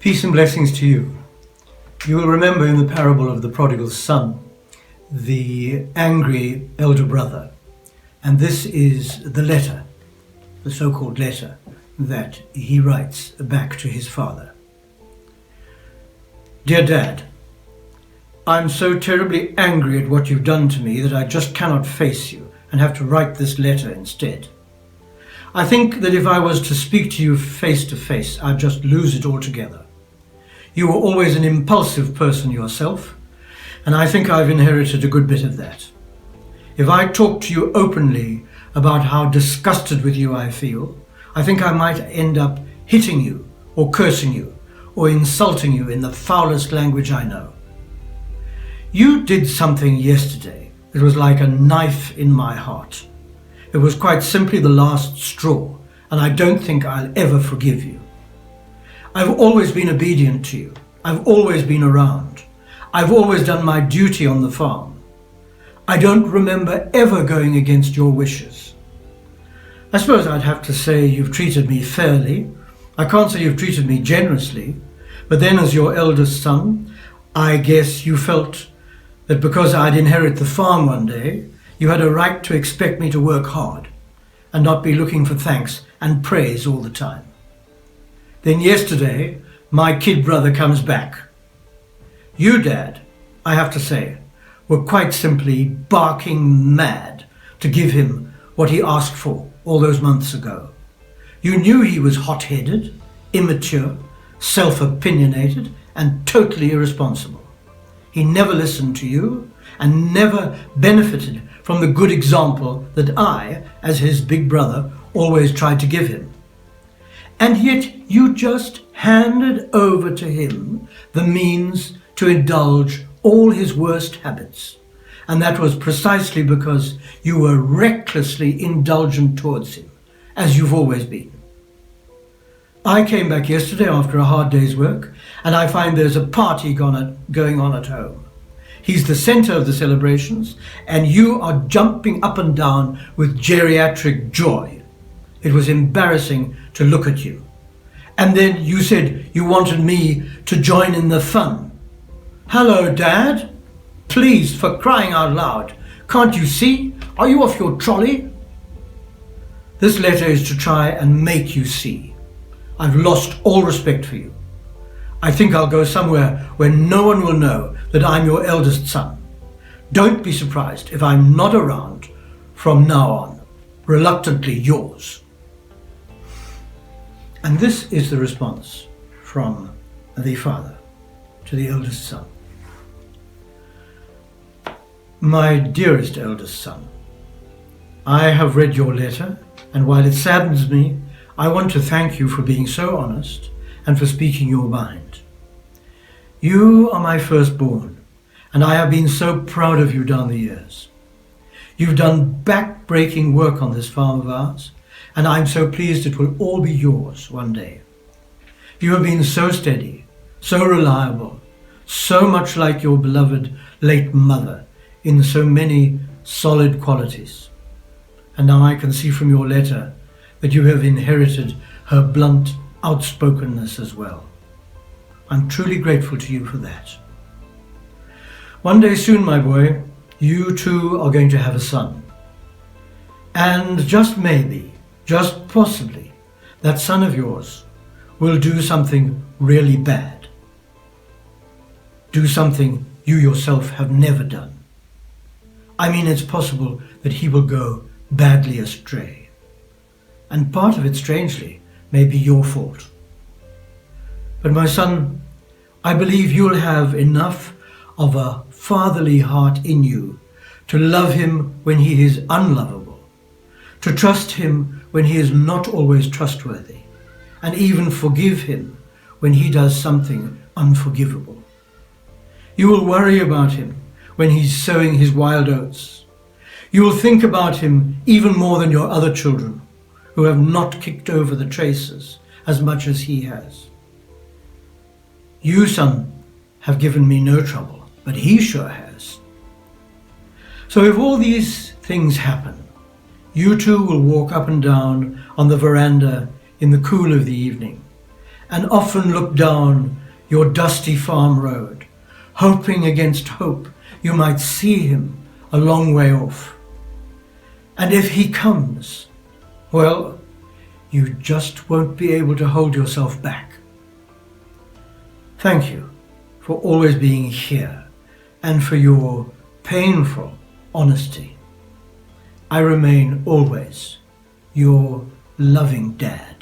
Peace and blessings to you. You will remember in the parable of the prodigal son, the angry elder brother. And this is the letter, the so-called letter, that he writes back to his father. Dear Dad, I'm so terribly angry at what you've done to me that I just cannot face you and have to write this letter instead. I think that if I was to speak to you face to face, I'd just lose it altogether. You were always an impulsive person yourself, and I think I've inherited a good bit of that. If I talk to you openly about how disgusted with you I feel, I think I might end up hitting you or cursing you or insulting you in the foulest language I know. You did something yesterday that was like a knife in my heart. It was quite simply the last straw, and I don't think I'll ever forgive you. I've always been obedient to you. I've always been around. I've always done my duty on the farm. I don't remember ever going against your wishes. I suppose I'd have to say you've treated me fairly. I can't say you've treated me generously, but then as your eldest son, I guess you felt that because I'd inherit the farm one day, you had a right to expect me to work hard and not be looking for thanks and praise all the time. Then yesterday, my kid brother comes back. You, Dad, I have to say, were quite simply barking mad to give him what he asked for all those months ago. You knew he was hot-headed, immature, self-opinionated, and totally irresponsible. He never listened to you and never benefited from the good example that I, as his big brother, always tried to give him. And yet you just handed over to him the means to indulge all his worst habits. And that was precisely because you were recklessly indulgent towards him, as you've always been. I came back yesterday after a hard day's work, and I find there's a party going on at home. He's the centre of the celebrations, and you are jumping up and down with geriatric joy. It was embarrassing to look at you. And then you said you wanted me to join in the fun. Hello, Dad. Please, for crying out loud. Can't you see? Are you off your trolley? This letter is to try and make you see. I've lost all respect for you. I think I'll go somewhere where no one will know that I'm your eldest son. Don't be surprised if I'm not around from now on. Reluctantly yours. And this is the response from the father to the eldest son. My dearest eldest son, I have read your letter, and while it saddens me, I want to thank you for being so honest and for speaking your mind. You are my firstborn, and I have been so proud of you down the years. You've done back-breaking work on this farm of ours, and I'm so pleased it will all be yours one day. You have been so steady, so reliable, so much like your beloved late mother in so many solid qualities. And now I can see from your letter that you have inherited her blunt outspokenness as well. I'm truly grateful to you for that. One day soon, my boy, you too are going to have a son. And just maybe, just possibly, that son of yours will do something really bad. Do something you yourself have never done. I mean, it's possible that he will go badly astray. And part of it, strangely, may be your fault. But my son, I believe you'll have enough of a fatherly heart in you to love him when he is unlovable, to trust him when he is not always trustworthy, and even forgive him when he does something unforgivable. You will worry about him when he's sowing his wild oats. You will think about him even more than your other children, who have not kicked over the traces as much as he has. You, son, have given me no trouble, but he sure has. So if all these things happen, You two will walk up and down on the veranda in the cool of the evening, and often look down your dusty farm road, hoping against hope you might see him a long way off. And if he comes, well, you just won't be able to hold yourself back. Thank you for always being here and for your painful honesty. I remain always your loving dad.